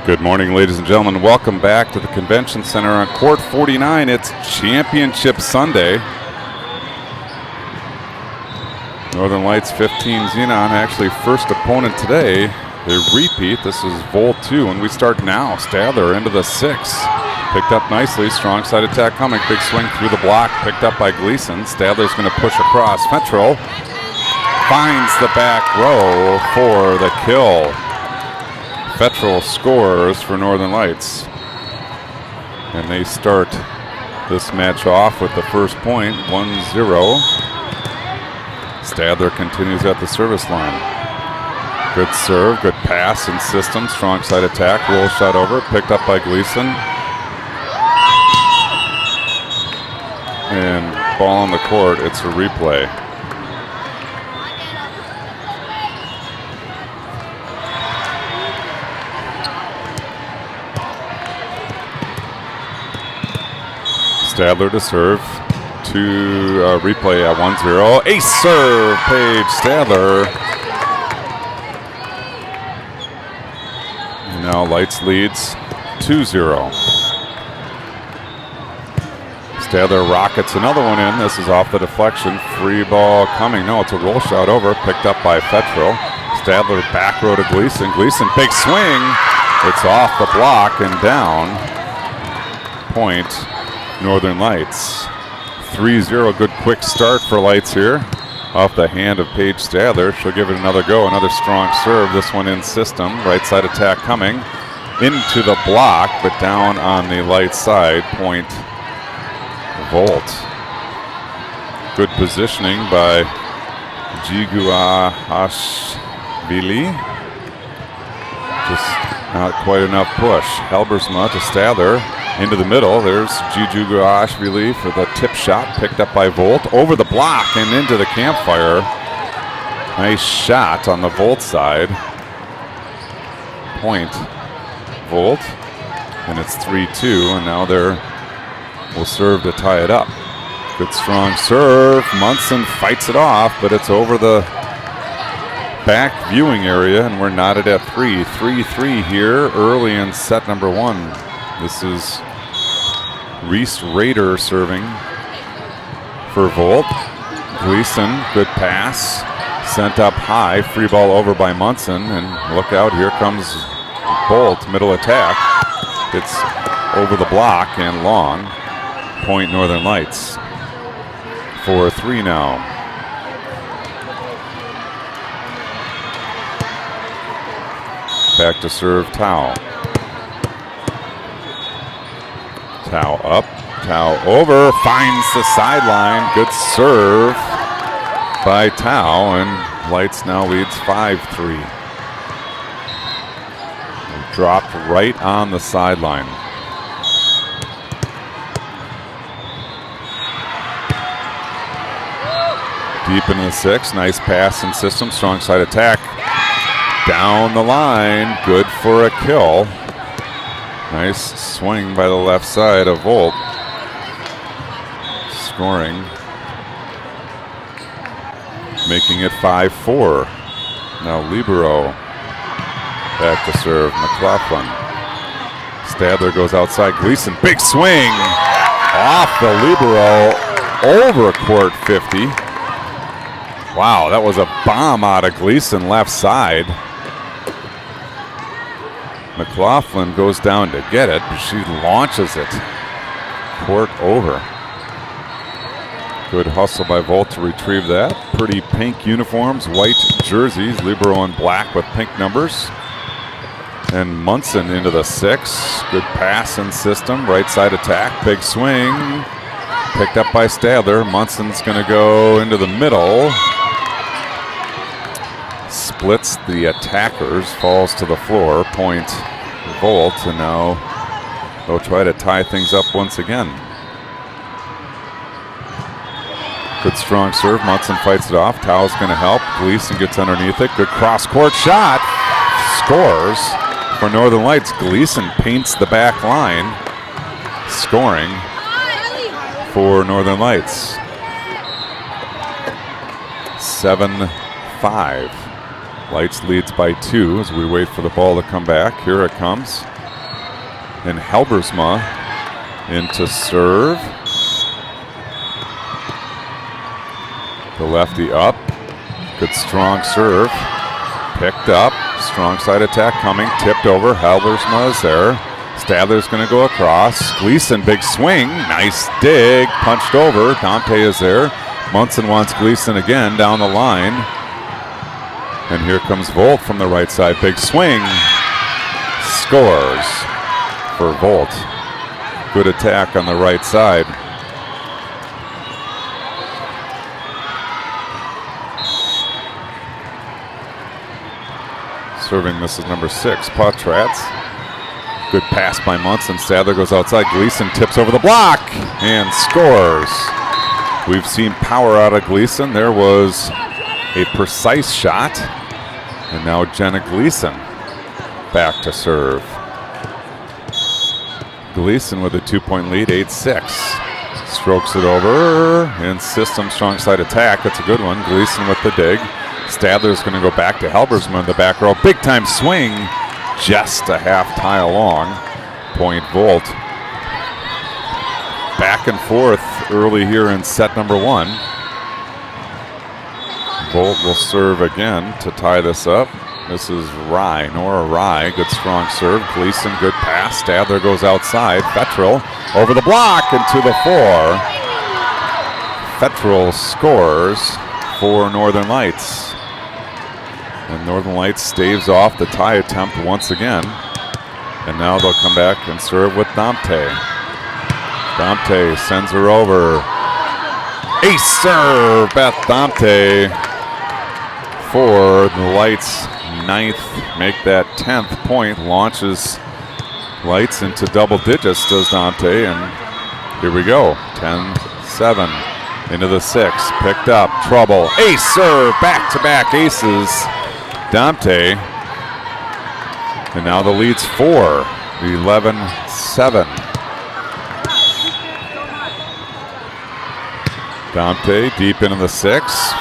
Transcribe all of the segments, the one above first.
Good morning, ladies and gentlemen. Welcome back to the Convention Center on Court 49. It's Championship Sunday. Northern Lights 15, Xenon. Actually, first opponent today. They repeat. This is Volt 2, and we start now. Stadler into the 6. Picked up nicely. Strong side attack coming. Big swing through the block. Picked up by Gleason. Stadler's going to push across. Fettrell finds the back row for the kill. Fettrell scores for Northern Lights. And they start this match off with the first point, 1-0. Stadler continues at the service line. Good serve, good pass and system, strong side attack, roll shot over, picked up by Gleason. And ball on the court, it's a replay. Stadler to serve, to replay at 1-0. Ace serve, Paige Stadler. And now Lights leads 2-0. Stadler rockets another one in. This is off the deflection. Free ball coming. No, it's a roll shot over, picked up by Fettrell. Stadler back row to Gleason. Gleason, big swing. It's off the block and down. Point. Northern Lights. 3-0, good quick start for Lights here. Off the hand of Paige Stadler. She'll give it another go, another strong serve. This one in system. Right side attack coming. Into the block, but down on the Lights side. Point Volt. Good positioning by Jigua Ashvili. Just not quite enough push. Halbersma to Stadler. Into the middle, there's Jiguashvili for the tip shot, picked up by Volt, over the block and into the campfire. Nice shot on the Volt side. Point Volt, and it's 3-2, and now will serve to tie it up. Good strong serve, Munson fights it off, but it's over the back viewing area, and we're knotted at 3. 3-3 here early in set number 1. This is Reese Rader serving for Volt. Gleason, good pass. Sent up high, free ball over by Munson. And look out, here comes Bolt, middle attack. It's over the block and long. Point Northern Lights. 4-3 now. Back to serve Thaw. Thaw up, Thaw over, finds the sideline. Good serve by Thaw, and Lights now leads 5-3. Dropped right on the sideline. Deep into the 6, nice pass and system, strong side attack. Down the line, good for a kill. Nice swing by the left side of Volt. Scoring. Making it 5-4. Now Libero back to serve McLaughlin. Stadler goes outside. Gleason, big swing. Off the Libero over court 50. Wow, that was a bomb out of Gleason left side. McLaughlin goes down to get it, but she launches it. Court over. Good hustle by Volt to retrieve that. Pretty pink uniforms, white jerseys, libero in black with pink numbers. And Munson into the 6. Good pass and system, right side attack, big swing. Picked up by Stadler. Munson's going to go into the middle. Splits the attackers, falls to the floor, point Volt, and now they'll try to tie things up once again. Good strong serve, Munson fights it off, Thaw's going to help, Gleason gets underneath it, good cross-court shot, scores for Northern Lights. Gleason paints the back line, scoring for Northern Lights. 7-5. Lights leads by 2 as we wait for the ball to come back. Here it comes. And Halbersma into serve. The lefty up. Good strong serve. Picked up. Strong side attack coming. Tipped over. Halbersma is there. Stadler's going to go across. Gleason, big swing. Nice dig. Punched over. Dante is there. Munson wants Gleason again down the line. And here comes Volt from the right side. Big swing. Scores for Volt. Good attack on the right side. Serving this is number 6, Patrats. Good pass by Munson. Stadler goes outside. Gleason tips over the block and scores. We've seen power out of Gleason. There was a precise shot. And now Jenna Gleason back to serve. Gleason with a 2-point lead, 8-6. Strokes it over. In system, strong side attack. That's a good one. Gleason with the dig. Stadler's going to go back to Halbersma in the back row. Big time swing. Just a half tile long. Point Volt. Back and forth early here in set number 1. Volt will serve again to tie this up. This is Rye, Nora Rye. Good strong serve. Gleason, good pass. Stadler goes outside. Fettrell over the block and to the 4. Fettrell scores for Northern Lights. And Northern Lights staves off the tie attempt once again. And now they'll come back and serve with Dante. Dante sends her over. Ace serve, Beth Dante for the Lights' 9th. Make that 10th point. Launches Lights into double digits, does Dante. And here we go. 10-7 into the 6. Picked up. Trouble. Ace serve. Back-to-back aces. Dante. And now the lead's 4. 11-7. Dante deep into the 6.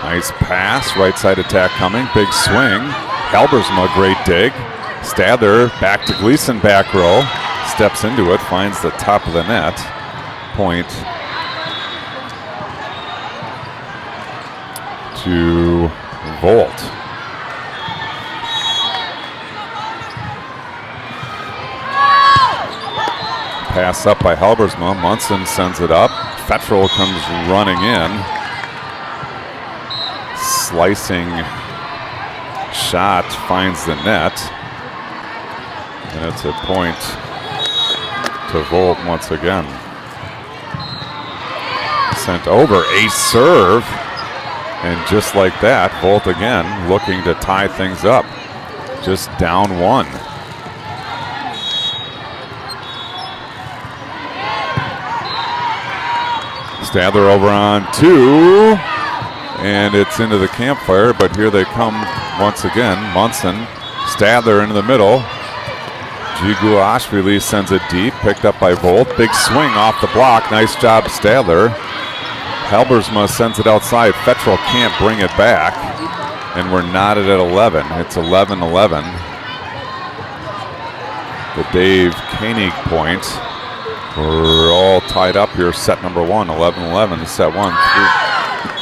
Nice pass. Right side attack coming. Big swing. Halbersma, great dig. Stadler back to Gleason, back row. Steps into it. Finds the top of the net. Point to Volt. Pass up by Halbersma. Munson sends it up. Fettrell comes running in. Slicing shot finds the net. And it's a point to Volt once again. Sent over. Ace serve. And just like that, Volt again looking to tie things up. Just down 1. Stadler over on 2, and it's into the campfire, but here they come once again. Munson, Stadler into the middle. Jiguashvili sends it deep, picked up by Volt. Big swing off the block, nice job Stadler. Halbersma sends it outside. Fettrell can't bring it back, and we're knotted at 11. It's 11-11. The Dave Koenig point. We're all tied up here, set number 1, 11-11 to set 1.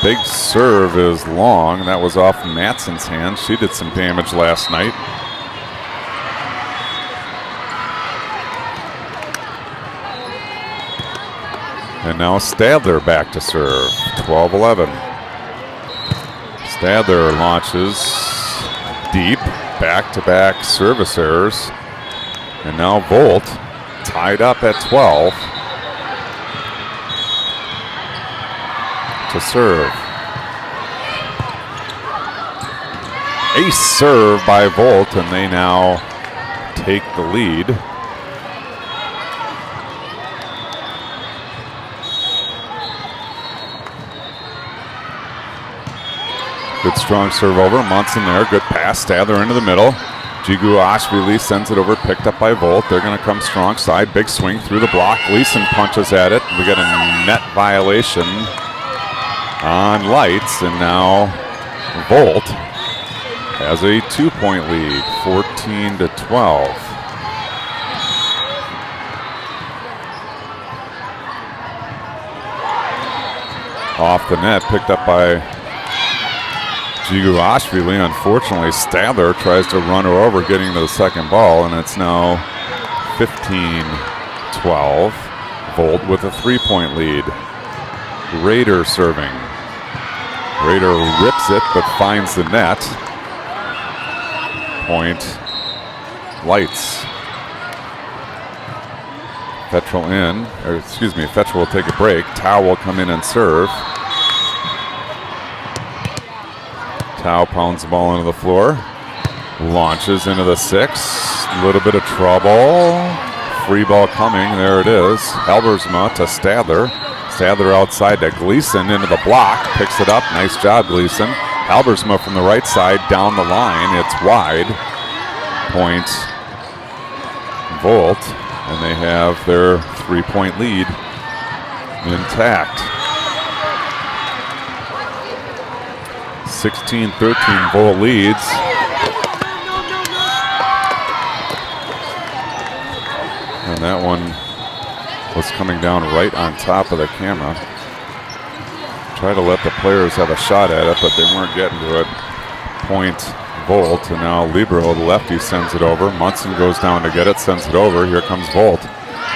Big serve is long. That was off Matson's hand. She did some damage last night. And now Stadler back to serve, 12-11. Stadler launches deep, back-to-back service errors. And now Volt tied up at 12 to serve. Ace serve by Volt, and they now take the lead. Good strong serve over. Munson there. Good pass. Stadler into the middle. Jiguashvili sends it over, picked up by Volt. They're going to come strong side. Big swing through the block. Gleason punches at it. We get a net violation on Lights, and now Volt has a 2-point lead, 14-12. Off the net, picked up by Jiguashvili. Unfortunately, Stadler tries to run her over, getting to the second ball, and it's now 15-12. Volt with a 3-point lead. Raider serving. Raider rips it, but finds the net. Point, Lights. Fetchel Fetchel will take a break. Thaw will come in and serve. Thaw pounds the ball into the floor. Launches into the 6. A little bit of trouble. Free ball coming. There it is. Halbersma to Stadler. Stadler outside to Gleason into the block. Picks it up. Nice job, Gleason. Halbersma from the right side down the line. It's wide. Point, Volt. And they have their 3-point lead intact. 16-13, Volt leads. And that one was coming down right on top of the camera. Try to let the players have a shot at it, but they weren't getting to it. Point, Volt, and now Libero, the lefty, sends it over. Munson goes down to get it, sends it over. Here comes Volt.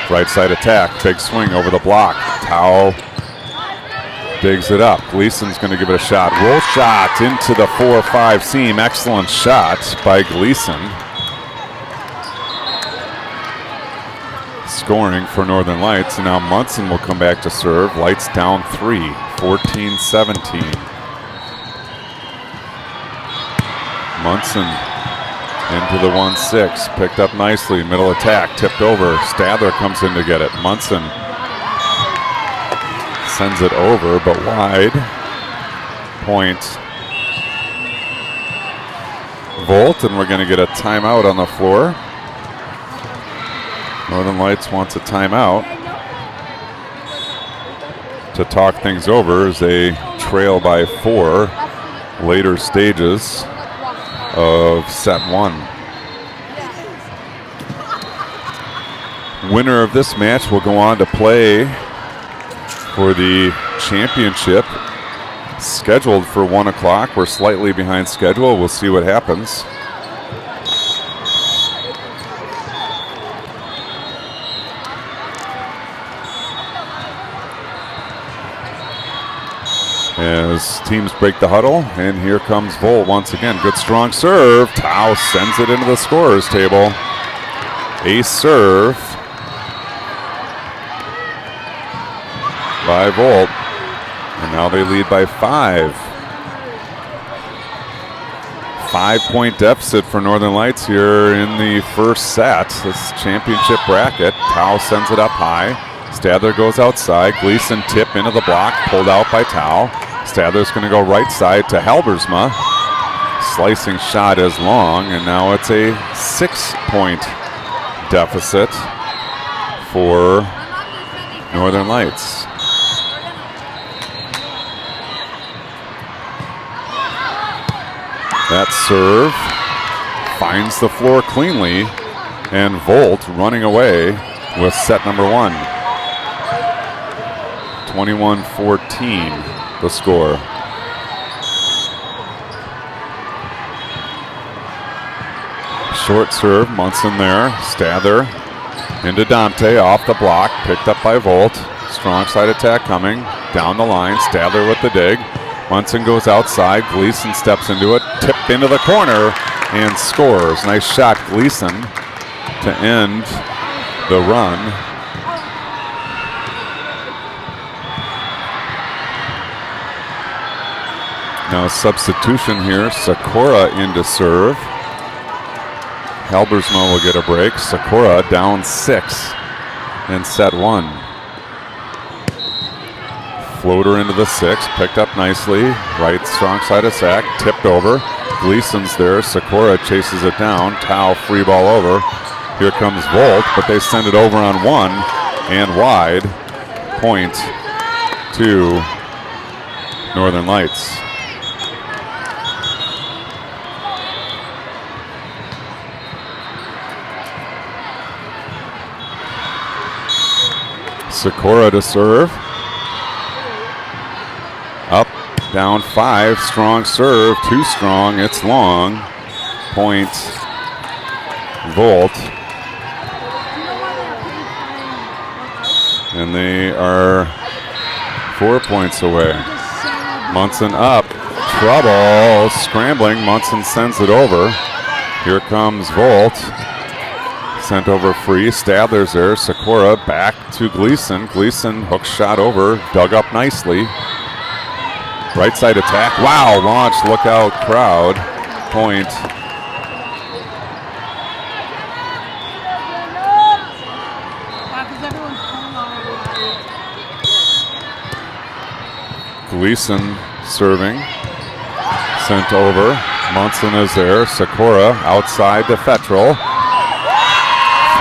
Right side attack, big swing over the block. Thaw digs it up. Gleason's going to give it a shot. Roll shot into the 4-5 seam. Excellent shot by Gleason. Scoring for Northern Lights, and now Munson will come back to serve. Lights down 3, 14-17. Munson into the 1-6, picked up nicely, middle attack, tipped over. Stadler comes in to get it. Munson sends it over, but wide. Point, Volt, and we're going to get a timeout on the floor. Northern Lights wants a timeout to talk things over as they trail by 4 later stages of set 1. Winner of this match will go on to play for the championship, scheduled for 1 o'clock. We're slightly behind schedule. We'll see what happens. As teams break the huddle, and here comes Volt once again. Good strong serve. Thaw sends it into the scorer's table. Ace serve by Volt. And now they lead by 5. 5-point deficit for Northern Lights here in the first set. This championship bracket. Thaw sends it up high. Stadler goes outside. Gleason tip into the block. Pulled out by Thaw. Stadler's going to go right side to Halbersma. Slicing shot is long, and now it's a 6-point deficit for Northern Lights. That serve finds the floor cleanly, and Volt running away with set number 1. 21-14. The score. Short serve, Munson there. Stadler into Dante, off the block, picked up by Volt. Strong side attack coming down the line. Stadler with the dig. Munson goes outside. Gleason steps into it, tipped into the corner, and scores. Nice shot, Gleason, to end the run. Now substitution here, Sakura in to serve. Halbersma will get a break. Sakura down 6 in set 1. Floater into the 6, picked up nicely. Right strong side attack, tipped over. Gleason's there, Sakura chases it down. Thaw free ball over. Here comes Volt, but they send it over on 1 and wide. Point to Northern Lights. Sakura to serve. Down 5, strong serve, too strong, it's long. Point, Volt. And they are 4 points away. Munson up, trouble, scrambling, Munson sends it over. Here comes Volt. Sent over free, Stadler's there, Sikora back to Gleason. Gleason hook shot over, dug up nicely. Right side attack, wow, launch, look out crowd. Point. Gleason serving, sent over. Munson is there, Sikora outside to Fettrell.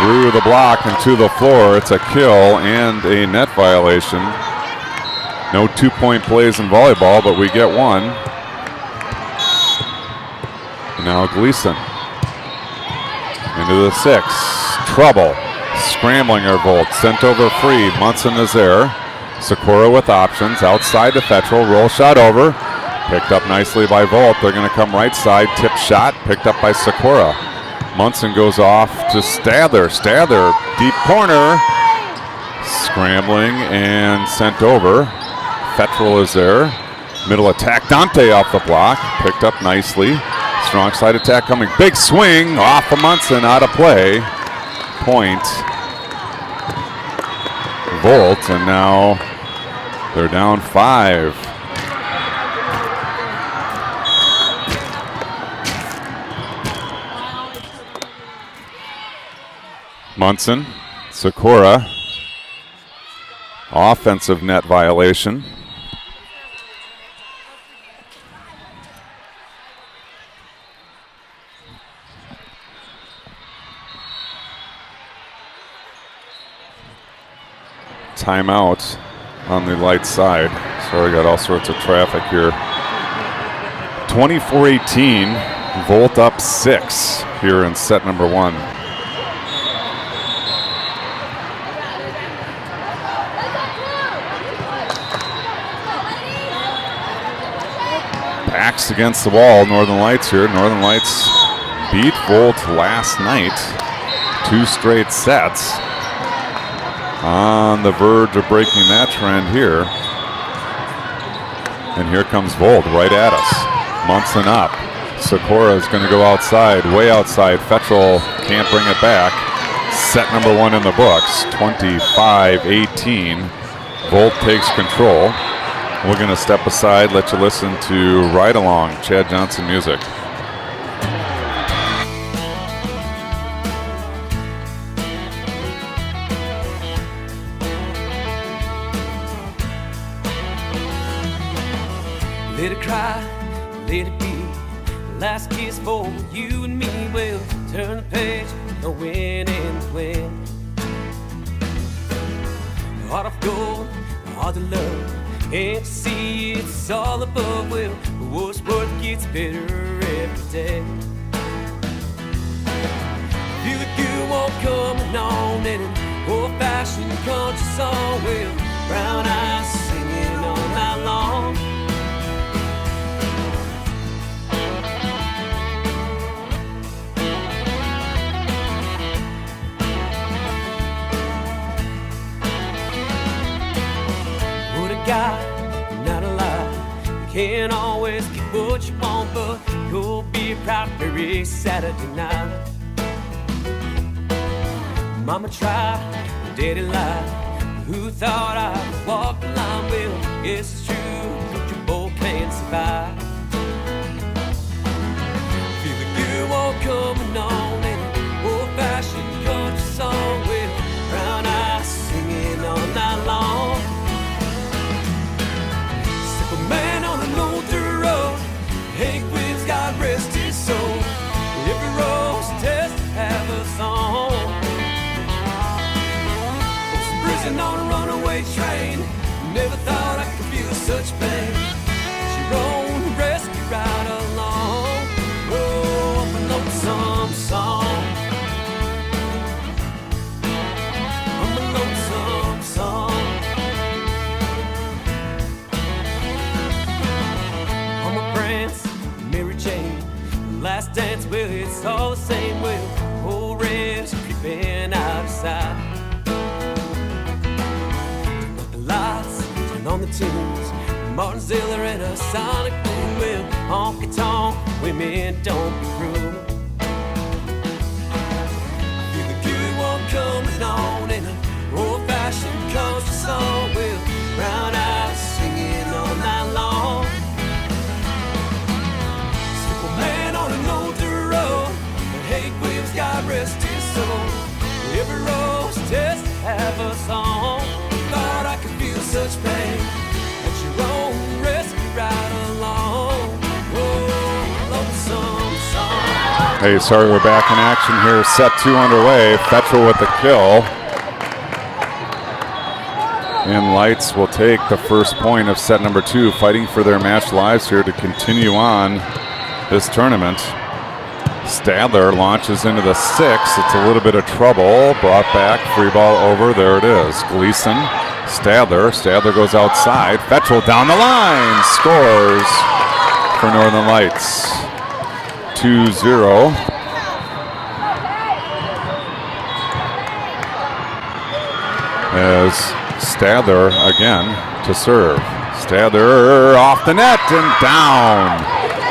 Through the block and to the floor. It's a kill and a net violation. No 2-point plays in volleyball, but we get one. Now Gleason into the 6. Trouble. Scrambling her Volt. Sent over free. Munson is there. Sikora with options. Outside to Fettrell. Roll shot over. Picked up nicely by Volt. They're going to come right side. Tip shot. Picked up by Sikora. Munson goes off to Stadler. Stadler, deep corner. Scrambling and sent over. Fettrell is there. Middle attack. Dante off the block. Picked up nicely. Strong side attack coming. Big swing off of Munson. Out of play. Point. Volt. And now they're down 5. Munson, Sikora, offensive net violation. Timeout on the light side. Sorry, got all sorts of traffic here. 24-18, Volt up 6 here in set number 1. Backs against the wall, Northern Lights here. Northern Lights beat Volt last night. 2 straight sets. On the verge of breaking that trend here. And here comes Volt right at us. Munson up. Sikora is going to go outside, way outside. Fettrell can't bring it back. Set number 1 in the books, 25-18. Volt takes control. We're going to step aside, let you listen to Ride Along, Chad Johnson music. Let it cry, let it be. Last kiss for you and me. We'll turn the page, no win and win. Heart of gold, heart of love. Can't see it's all above. Well, what's worth gets better every day. Feel the good won't coming on in an old-fashioned country song. Well, brown eyes singing all night long. God, not a lie. You can't always get what you want, but you'll be proud every Saturday night. Mama tried, daddy lied. Who thought I'd walk the line? Well, yes, it's true, but you both can't survive. Feel the good walk coming on in an old-fashioned country song. Well, brown eyes singing all night long. Man on an old dirt road, Hank Williams, God rest his soul. Every road's a test to have a song. Was prison on a runaway train. Never thought I could feel such pain. She rode the rescue ride along. Oh, up a lonesome song. I'm a lonesome song. Last dance, well, it's all the same. Well, old revs creeping out of sight. The lights turn on the tunes. Martin Ziller and a sonic boom. Well, honky tonk, women don't be cruel. I feel the good one coming on in an old-fashioned country song. Well, brown eyes singing all night long. Man on an older road, but Hank Williams, God rest his soul. Every road's test to have a song. Thought I could feel such pain at your own rescue ride along. Oh, lonesome song. Hey, sorry, we're back in action here. Set 2 underway. Fetchel with the kill. And Lights will take the first point of set number 2, fighting for their match lives here to continue on this tournament. Stadler launches into the 6. It's a little bit of trouble. Brought back, free ball over. There it is. Gleason, Stadler. Stadler goes outside. Fetchel down the line. Scores for Northern Lights. 2-0. As Stadler again to serve. Stadler off the net and down.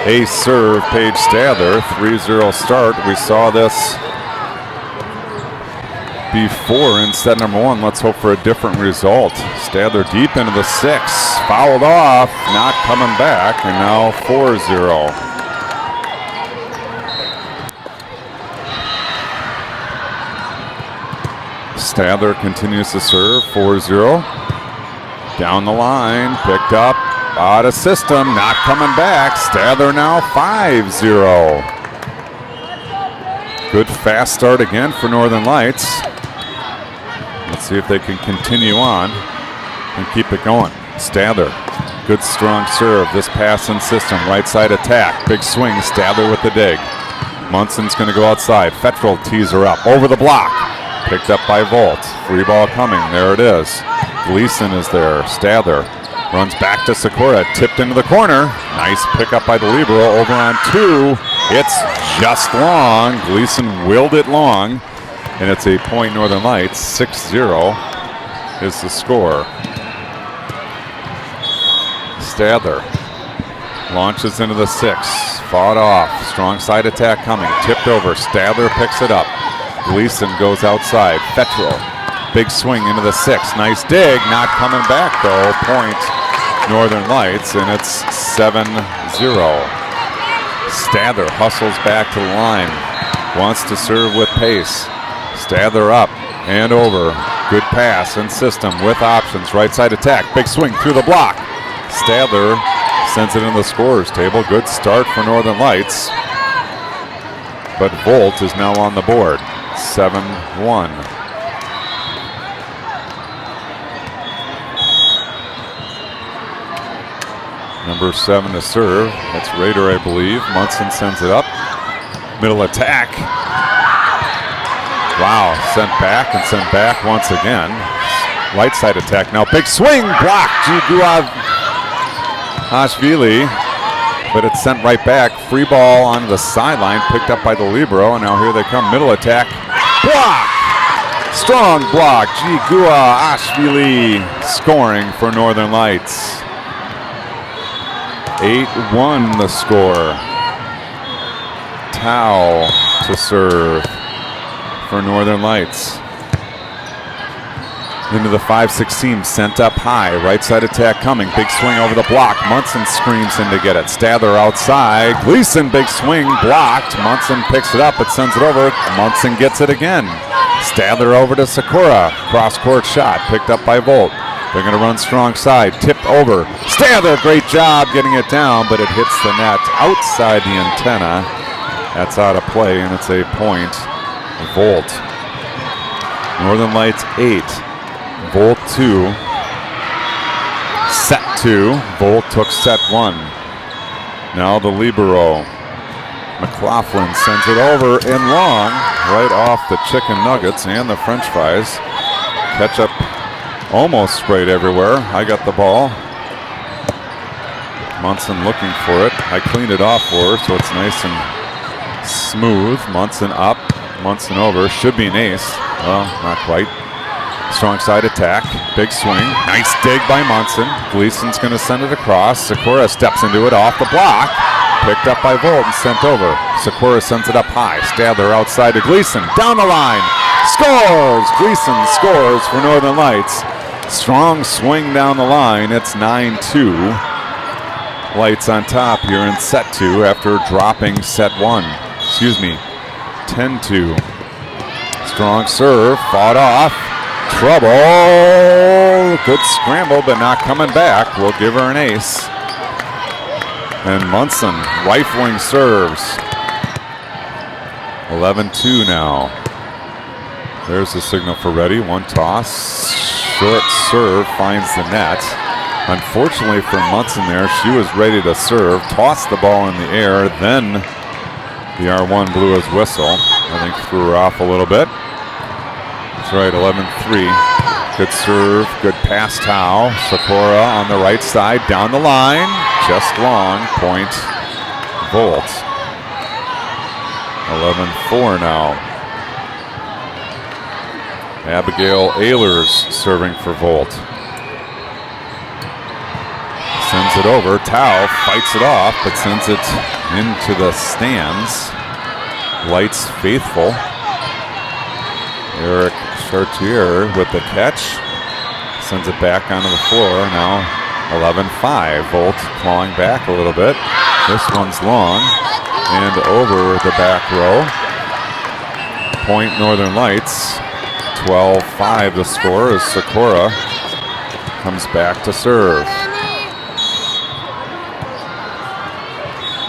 Ace serve, Paige Stadler, 3-0 start. We saw this before in set number 1. Let's hope for a different result. Stadler deep into the 6, fouled off, not coming back, and now 4-0. Stadler continues to serve, 4-0. Down the line, picked up. Out of system, not coming back. Stadler now 5-0. Good fast start again for Northern Lights. Let's see if they can continue on and keep it going. Stadler, good strong serve. This passing system, right side attack. Big swing, Stadler with the dig. Munson's going to go outside. Fetchel tees her up over the block. Picked up by Volt. Free ball coming. There it is. Gleason is there. Stadler runs back to Sikora, tipped into the corner. Nice pickup by the libero over on 2. It's just long. Gleason willed it long, and it's a point Northern Lights. 6-0 is the score. Stadler launches into the 6. Fought off. Strong side attack coming. Tipped over. Stadler picks it up. Gleason goes outside. Fetchel. Big swing into the 6. Nice dig. Not coming back, though. Point Northern Lights, and it's 7-0. Stadler hustles back to the line. Wants to serve with pace. Stadler up and over. Good pass and system with options. Right side attack. Big swing through the block. Stadler sends it in the scorer's table. Good start for Northern Lights. But Volt is now on the board. 7-1. Number 7 to serve. That's Rader, I believe. Munson sends it up. Middle attack. Wow. Sent back and sent back once again. Right side attack now. Big swing. Blocked. Hashvili. But it's sent right back. Free ball onto the sideline. Picked up by the libero. And now here they come. Middle attack. Block. Strong block. Gua Ashvili scoring for Northern Lights. 8-1 the score. Thaw to serve for Northern Lights. Into the 5-6 sent up high. Right side attack coming. Big swing over the block. Munson screams in to get it. Stadler outside. Gleason, big swing, blocked. Munson picks it up, but sends it over. Munson gets it again. Stadler over to Sikora. Cross-court shot picked up by Volt. They're going to run strong side. Tipped over. Stadler, great job getting it down, but it hits the net outside the antenna. That's out of play, and it's a point. Volt. Northern Lights 8. Volt 2. Set 2. Volt took set 1. Now the libero. McLaughlin sends it over in long, right off the chicken nuggets and the french fries. Ketchup almost sprayed everywhere. I got the ball. Munson looking for it. I cleaned it off for her, so it's nice and Smooth. Munson up. Munson over. Should be an ace. Well, not quite. Strong side attack. Big swing. Nice dig by Munson. Gleason's going to send it across. Sikora steps into it off the block. Picked up by Volt and sent over. Sikora sends it up high. Stadler outside to Gleason. Down the line. Scores! Gleason scores for Northern Lights. Strong swing down the line. It's 9-2. Lights on top here in set 2 after dropping set 1. 10-2. Strong serve. Fought off. Trouble. Good scramble, but not coming back. We'll give her an ace. And Munson, rifling serves. 11-2 now. There's the signal for ready. One toss. Short serve finds the net. Unfortunately for Munson there, she was ready to serve. Tossed the ball in the air. Then the R1 blew his whistle. I think threw her off a little bit. That's right, 11-3. Good serve, good pass, Thaw. Sikora on the right side, down the line. Just long, point, Volt. 11-4 now. Abigail Ehlers serving for Volt. Sends it over, Thaw fights it off, but sends it into the stands. Lights faithful. Eric Chartier with the catch. Sends it back onto the floor. Now 11-5. Volt clawing back a little bit. This one's long and over the back row. Point Northern Lights. 12-5 the score as Sikora comes back to serve.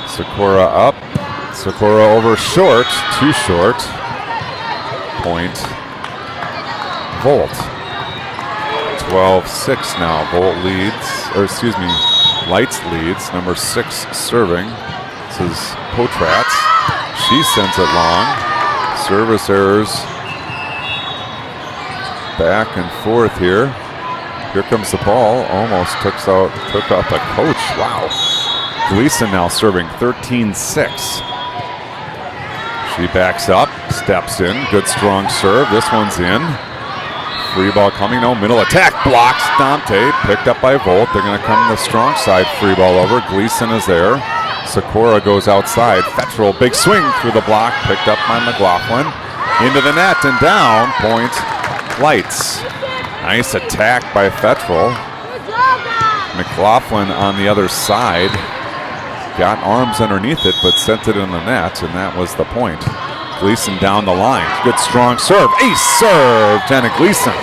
Sikora up. Sikora over short. Too short. Point Volt. 12-6 now. Volt leads, or excuse me, Lights leads. Number 6 serving. This is Potratz. She sends it long. Service errors back and forth here. Here comes the ball. Almost took out the coach. Wow. Gleason now serving 13-6. She backs up, steps in. Good strong serve. This one's in. Free ball coming. No, middle attack. Blocks Dante. Picked up by Volt. They're going to come to the strong side. Free ball over. Gleason is there. Sikora goes outside. Fettrell, big swing through the block. Picked up by McLaughlin. Into the net and down. Point Lights. Nice attack by Fettrell. McLaughlin on the other side. Got arms underneath it, but sent it in the net, and that was the point. Gleason down the line. Good strong serve. Ace serve. Jenna Gleason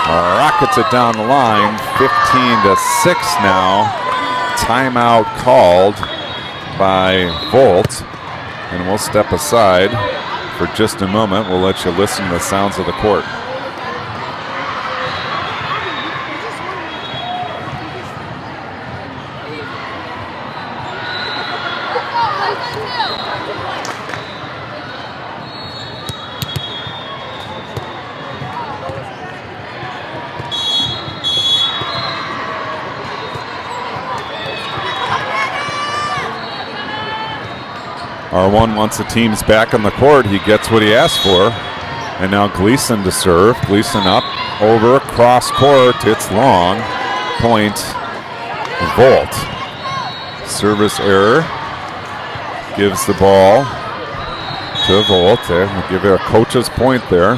rockets it down the line. 15-6 now. Timeout called by Volt. And we'll step aside for just a moment. We'll let you listen to the sounds of the court. R1 wants the teams back on the court. He gets what he asked for. And now Gleason to serve. Gleason up, over, cross court. It's long. Point, Volt. Service error. Gives the ball to Volt. We'll give it a coach's point there.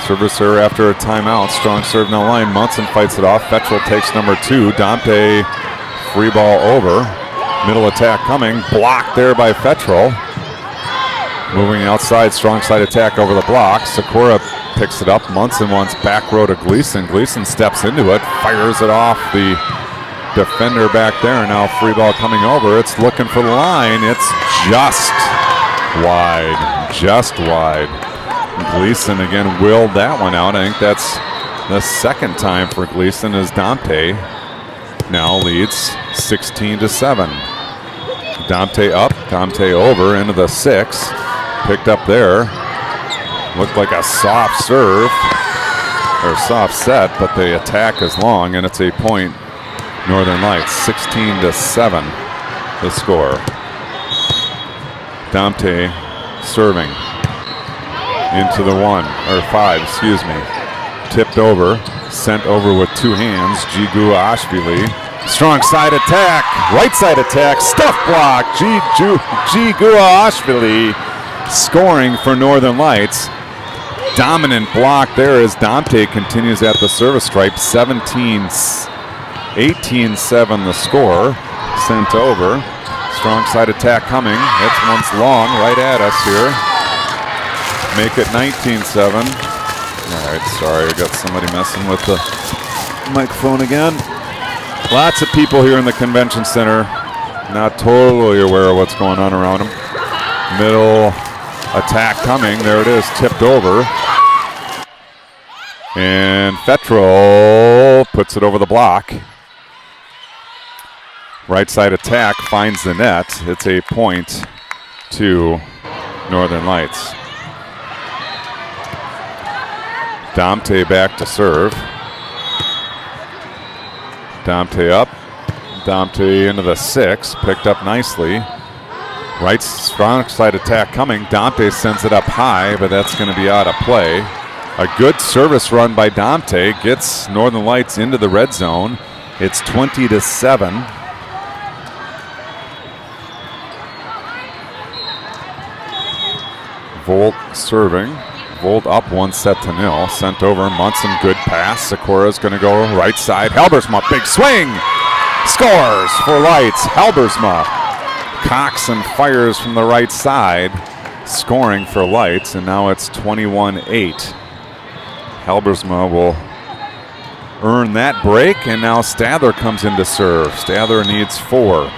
Service error after a timeout. Strong serve down the line. Munson fights it off. Fettrell takes number 2. Dante, free ball over. Middle attack coming. Blocked there by Fettrell. Moving outside. Strong side attack over the block. Sikora picks it up. Munson wants back row to Gleason. Gleason steps into it. Fires it off the defender back there. Now free ball coming over. It's looking for the line. It's just wide. Just wide. Gleason again willed that one out. I think that's the second time for Gleason as Dante now leads 16-7. Dante up, Dante over into the 6. Picked up there. Looked like a soft serve or soft set, but the attack is long and it's a point Northern Lights. 16-7 the score. Dante serving into the 5, excuse me. Tipped over, sent over with 2 hands. Jigu Ashvili. Strong side attack, right side attack, stuff block. Jigu Ashvili scoring for Northern Lights. Dominant block there as Dante continues at the service stripe. 18-7 the score. Sent over. Strong side attack coming. That's once long right at us here. Make it 19-7. All right, sorry, I got somebody messing with the microphone again. Lots of people here in the convention center. Not totally aware of what's going on around them. Middle attack coming. There it is, tipped over. And Fettrell puts it over the block. Right side attack finds the net. It's a point to Northern Lights. Dante back to serve. Dante up. Dante into the 6. Picked up nicely. Right strong side attack coming. Dante sends it up high, but that's going to be out of play. A good service run by Dante gets Northern Lights into the red zone. It's 20-7. Volt serving. Volt up 1-0. Sent over. Munson, good pass. Sikора's going to go right side. Halbersma, big swing. Scores for Lights. Halbersma cocks and fires from the right side. Scoring for Lights, and now it's 21-8. Halbersma will earn that break, and now Stadler comes in to serve. Stadler needs 4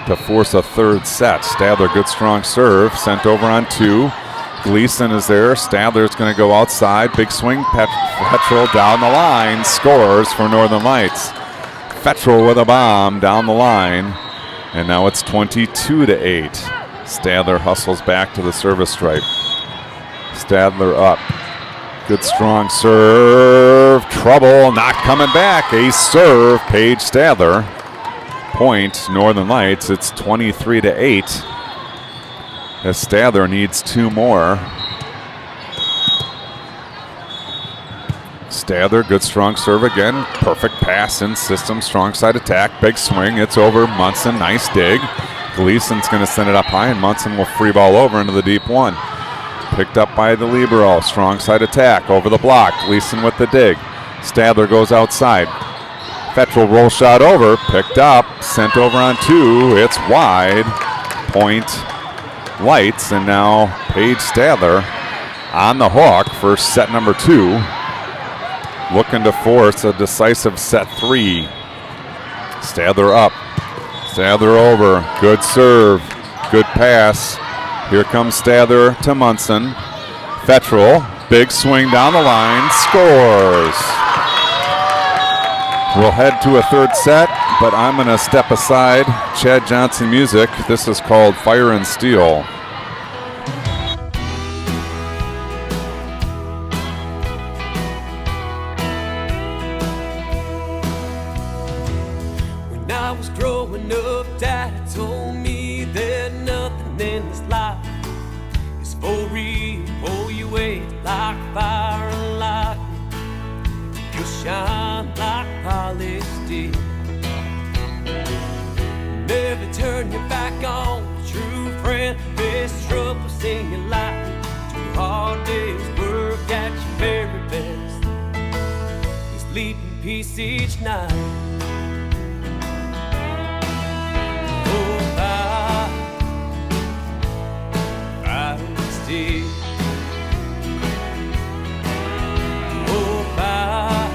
to force a third set. Stadler, good strong serve. Sent over on 2. Gleason is there. Stadler's going to go outside. Big swing. Fettrell down the line. Scores for Northern Lights. Fettrell with a bomb down the line. And now it's 22-8. Stadler hustles back to the service stripe. Stadler up. Good strong serve. Trouble. Not coming back. Ace serve. Paige Stadler. Point Northern Lights. It's 23-8. As Stadler needs 2 more. Stadler, good strong serve again. Perfect pass in system. Strong side attack. Big swing. It's over. Munson, nice dig. Gleason's going to send it up high, and Munson will free ball over into the deep 1. Picked up by the libero. Strong side attack over the block. Gleason with the dig. Stadler goes outside. Fettrell roll shot over. Picked up. Sent over on 2. It's wide. Point Lights, and now Paige Stadler on the hook for set number 2. Looking to force a decisive set 3. Stadler up. Stadler over. Good serve. Good pass. Here comes Stadler to Munson. Fettrell. Big swing down the line. Scores. We'll head to a third set, but I'm going to step aside. Chad Johnson music. This is called Fire and Steel. When I was growing up, Dad told me that nothing in this life is for real. Oh, you wait like fire and lightning. You'll shine like polished steel. Never turn your back on a true friend. There's troubles in your life. 2 hard days work at your very best. You sleep in peace each night. Oh, fire and steel. Oh, fire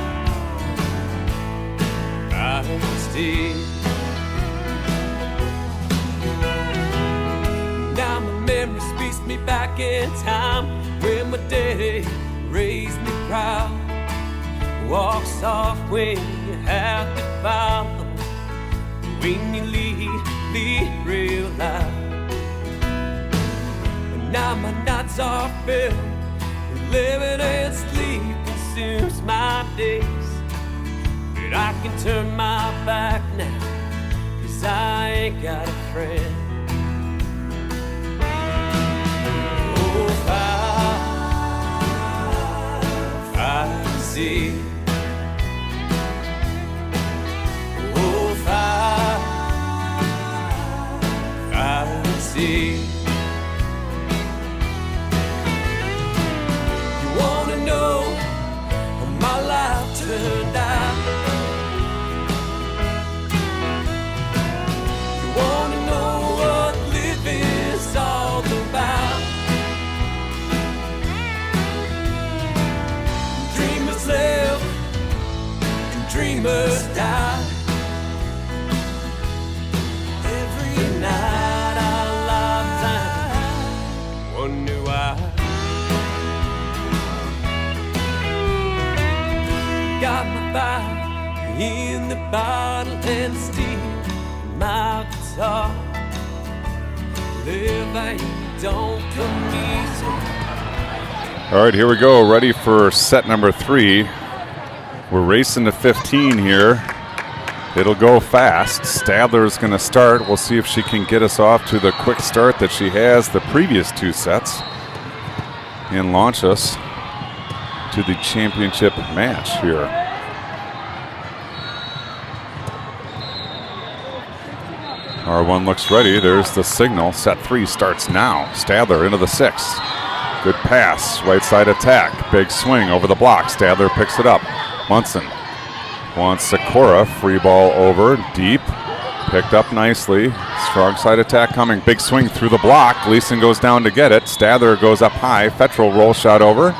and steel. Now my memory speaks me back in time when my daddy raised me proud. Walk soft when you have to follow. When you lead real loud. But now my nights are filled with living and sleep consumes my days. But I can turn my back now, 'cause I ain't got a friend. see. Oh, fire, fire to see. You wanna know how my life turned out? You wanna know what living's all about? Dreamers live and dreamers die. Every night our lifetime wonder why. Got my fire in the bottle and steel my guitar. Living don't come easy. All right, here we go. Ready for set number 3. We're racing to 15 here. It'll go fast. Stadler's going to start. We'll see if she can get us off to the quick start that she has the previous 2 sets and launch us to the championship match here. R1 looks ready. There's the signal. Set 3 starts now. Stadler into the 6th. Good pass, right side attack, big swing over the block. Stadler picks it up. Munson wants Sakura, free ball over, deep, picked up nicely. Strong side attack coming, big swing through the block. Gleason goes down to get it. Stadler goes up high, Fettrell roll shot over,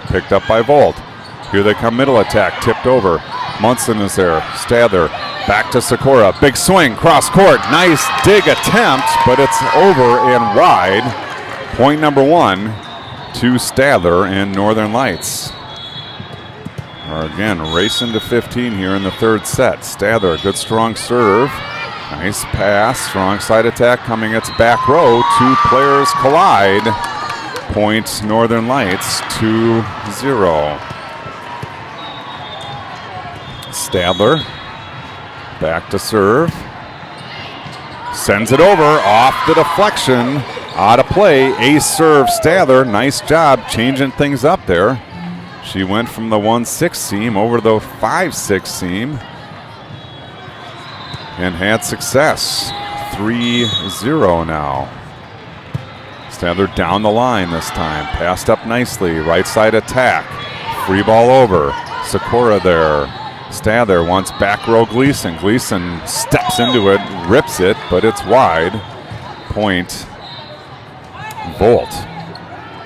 picked up by Volt. Here they come, middle attack, tipped over. Munson is there, Stadler back to Sakura, big swing, cross court, nice dig attempt, but it's over and wide. Point number 1. To Stadler and Northern Lights. Again, racing to 15 here in the 3rd set. Stadler, good strong serve. Nice pass, strong side attack coming. It's back row. 2 players collide. Point Northern Lights 2-0. Stadler back to serve. Sends it over, off the deflection. Out of play, ace serve Stadler. Nice job changing things up there. She went from the 1-6 seam over the 5-6 seam and had success. 3-0 now. Stadler down the line this time. Passed up nicely. Right side attack. Free ball over. Sakura there. Stadler wants back row Gleason. Gleason steps into it, rips it, but it's wide. Point Volt.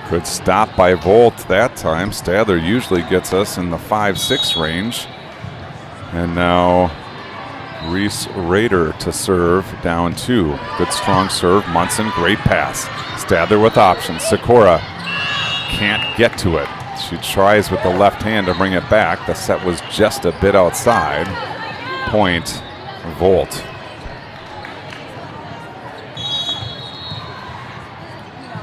Good stop by Volt that time. Stadler usually gets us in the 5-6 range. And now Reese Rader to serve down 2. Good strong serve. Munson, great pass. Stadler with options. Sakura can't get to it. She tries with the left hand to bring it back. The set was just a bit outside. Point Volt.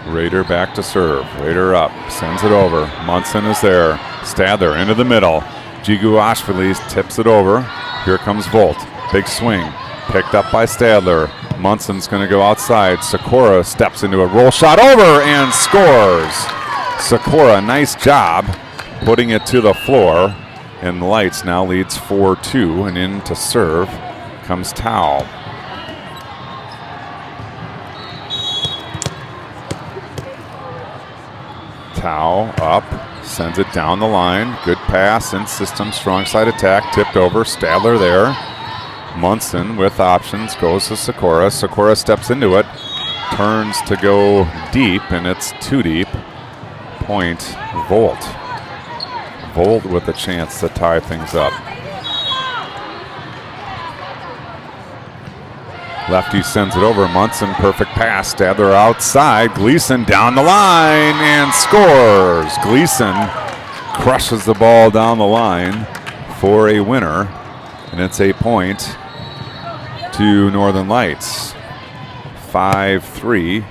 Rader back to serve. Rader up. Sends it over. Munson is there. Stadler into the middle. Jigu Ashvili tips it over. Here comes Volt. Big swing. Picked up by Stadler. Munson's going to go outside. Sakura steps into a roll shot over and scores. Sakura, nice job putting it to the floor. And Lights now leads 4-2. And in to serve comes Thaw. Thaw up, sends it down the line. Good pass in system, strong side attack, tipped over. Stadler there. Munson with options, goes to Sakura. Sakura steps into it, turns to go deep, and it's too deep. Point Volt. Volt with a chance to tie things up. Lefty sends it over. Munson, perfect pass. Stadler outside. Gleason down the line and scores. Gleason crushes the ball down the line for a winner. And it's a point to Northern Lights. 5-3.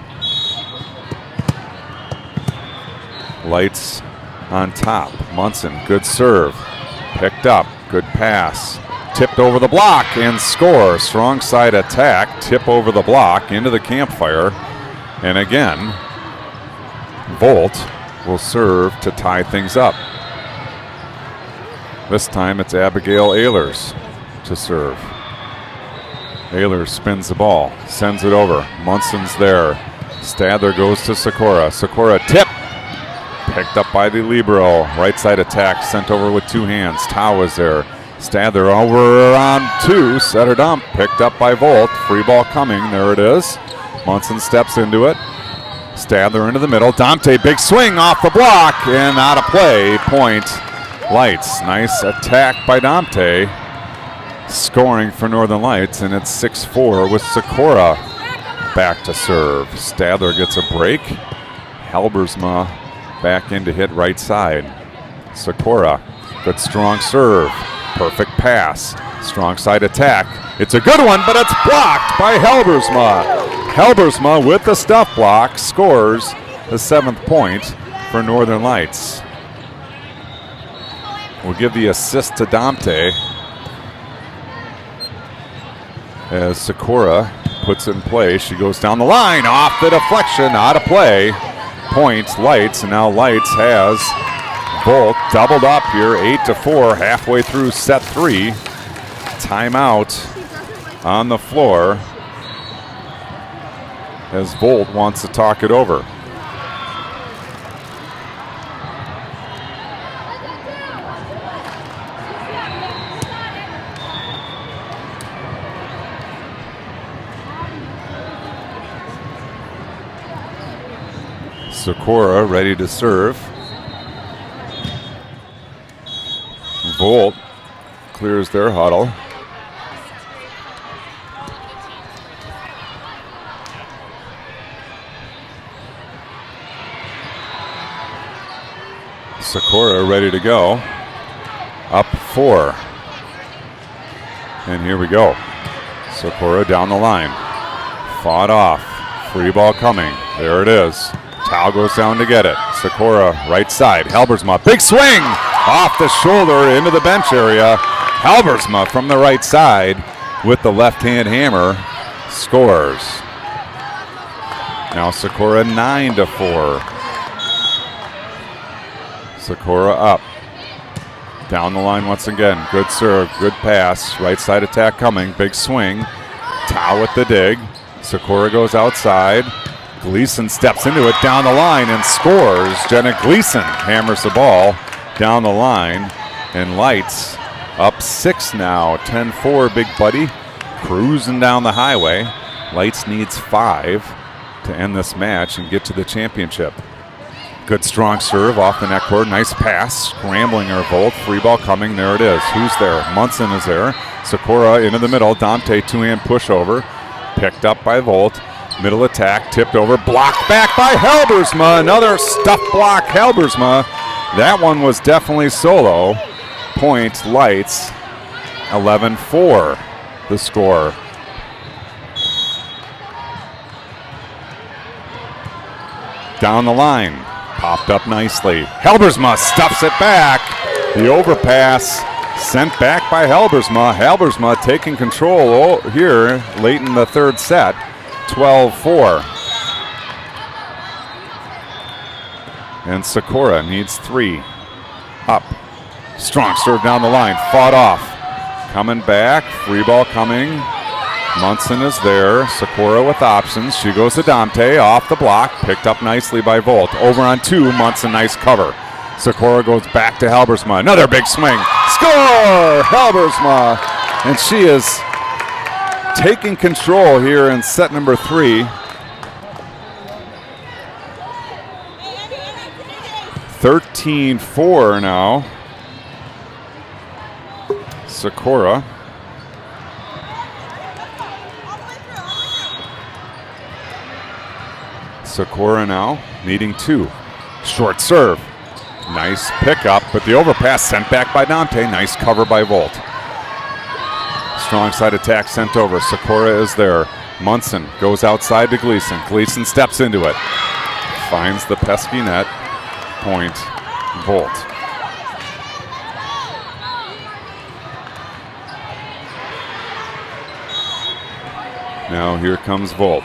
Lights on top. Munson, good serve. Picked up. Good pass. Tipped over the block and score. Strong side attack. Tip over the block into the campfire. And again, Volt will serve to tie things up. This time it's Abigail Ehlers to serve. Ehlers spins the ball, sends it over. Munson's there. Stadler goes to Sikora. Sikora tip. Picked up by the libero. Right side attack sent over with two hands. Thaw is there. Stadler over on two. Setter dump. Picked up by Volt. Free ball coming. There it is. Munson steps into it. Stadler into the middle. Dante, big swing off the block and out of play. Point Lights. Nice attack by Dante. Scoring for Northern Lights, and it's 6-4 with Sikora back to serve. Stadler gets a break. Halbersma back in to hit right side. Sikora, good strong serve. Perfect pass. Strong side attack. It's a good one, but it's blocked by Halbersma. Halbersma with the stuff block scores the 7th point for Northern Lights. We'll give the assist to Dante as Sikora puts it in play. She goes down the line, off the deflection, out of play. Point Lights, and now Lights has Volt doubled up here, 8-4, halfway through set 3. Timeout on the floor as Volt wants to talk it over. Sikora ready to serve. Volt clears their huddle. Sikora ready to go. Up 4. And here we go. Sikora down the line. Fought off. Free ball coming. There it is. Thaw goes down to get it. Sikora right side. Halbersma, big swing off the shoulder into the bench area. Halbersma from the right side with the left-hand hammer scores. Now Sikora 9-4. Sikora up. Down the line once again. Good serve, good pass. Right side attack coming. Big swing. Thaw with the dig. Sikora goes outside. Gleason steps into it down the line and scores. Jenna Gleason hammers the ball down the line. And Lights up 6 now. 10-4, Big Buddy. Cruising down the highway. Lights needs 5 to end this match and get to the championship. Good strong serve off the net cord. Nice pass. Scrambling her Volt. Free ball coming. There it is. Who's there? Munson is there. Sikora into the middle. Dante two-hand pushover. Picked up by Volt. Middle attack, tipped over, blocked back by Halbersma. Another stuff block, Halbersma. That one was definitely solo. Point Lights, 11-4, the score. Down the line, popped up nicely. Halbersma stuffs it back. The overpass sent back by Halbersma. Halbersma taking control here late in the third set. 12-4. And Sikora needs 3. Up. Strong serve down the line. Fought off. Coming back. Free ball coming. Munson is there. Sikora with options. She goes to Dante. Off the block. Picked up nicely by Volt. Over on 2. Munson, nice cover. Sikora goes back to Halbersma. Another big swing. Score! Halbersma. And she is taking control here in set number 3. 13-4 now. Sikora. Sikora now needing 2. Short serve. Nice pickup, but the overpass sent back by Dante. Nice cover by Volt. Strong side attack sent over. Sikora is there. Munson goes outside to Gleason. Gleason steps into it. Finds the pesky net. Point Volt. Now here comes Volt.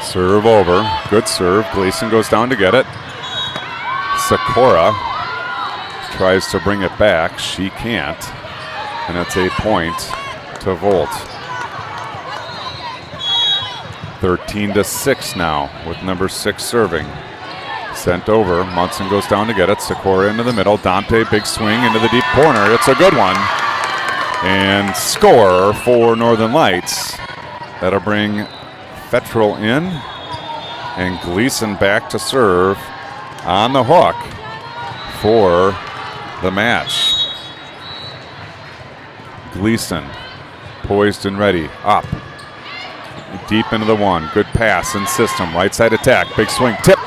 Serve over. Good serve. Gleason goes down to get it. Sikora tries to bring it back. She can't. And it's a point to Volt. 13-6 now with number 6 serving. Sent over. Munson goes down to get it. Sikora into the middle. Dante, big swing into the deep corner. It's a good one. And score for Northern Lights. That'll bring Fettrell in. And Gleason back to serve on the hook for the match. Gleason poised and ready. Up. Deep into the one. Good pass in system. Right side attack. Big swing. Tip.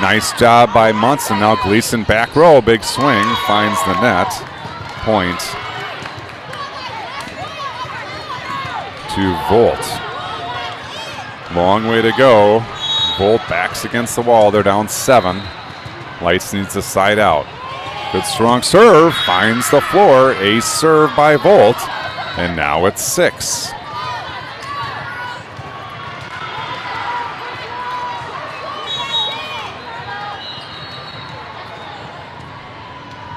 Nice job by Munson. Now Gleason back row. Big swing. Finds the net. Point to Volt. Long way to go. Volt backs against the wall. They're down 7. Lights needs to side out. Good strong serve. Finds the floor. Ace serve by Volt. And now it's 6.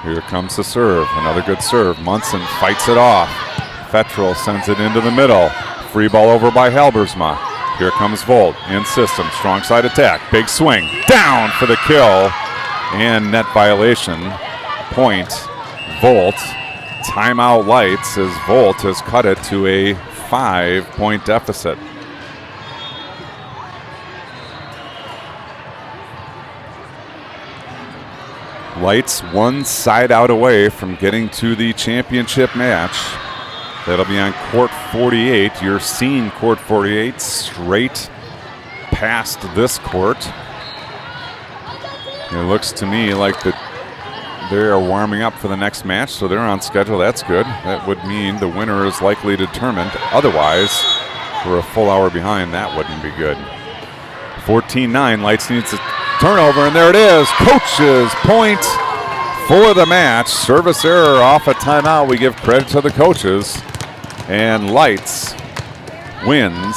Here comes the serve. Another good serve. Munson fights it off. Fettrell sends it into the middle. Free ball over by Halbersma. Here comes Volt in system. Strong side attack. Big swing. Down for the kill. And net violation. Point Volt. Timeout Lights as Volt has cut it to a 5-point deficit. Lights one side out away from getting to the championship match. That'll be on court 48. You're seeing court 48 straight past this court. It looks to me like they are warming up for the next match, so they're on schedule. That's good. That would mean the winner is likely determined. Otherwise, we're a full hour behind. That wouldn't be good. 14-9. Lights needs a turnover, and there it is. Coaches point for the match. Service error off a timeout. We give credit to the coaches. And Lights wins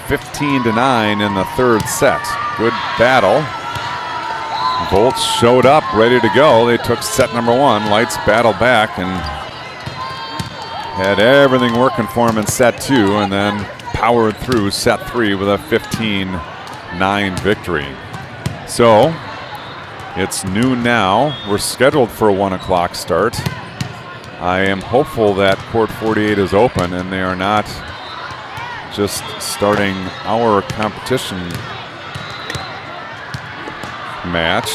15-9 in the third set. Good battle. Volt showed up ready to go. They took set number 1. Lights battled back and had everything working for them in set 2, and then powered through set 3 with a 15-9 victory. So it's noon now. We're scheduled for a 1 o'clock start. I am hopeful that court 48 is open and they are not just starting our competition match.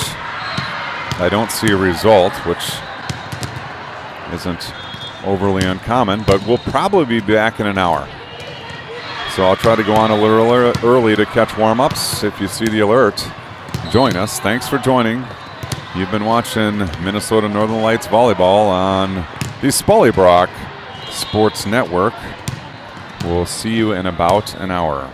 I don't see a result, which isn't overly uncommon, but we'll probably be back in an hour. So I'll try to go on a little early to catch warm-ups. If you see the alert, join us. Thanks for joining. You've been watching Minnesota Northern Lights Volleyball on the Spollybrock Sports Network. We'll see you in about an hour.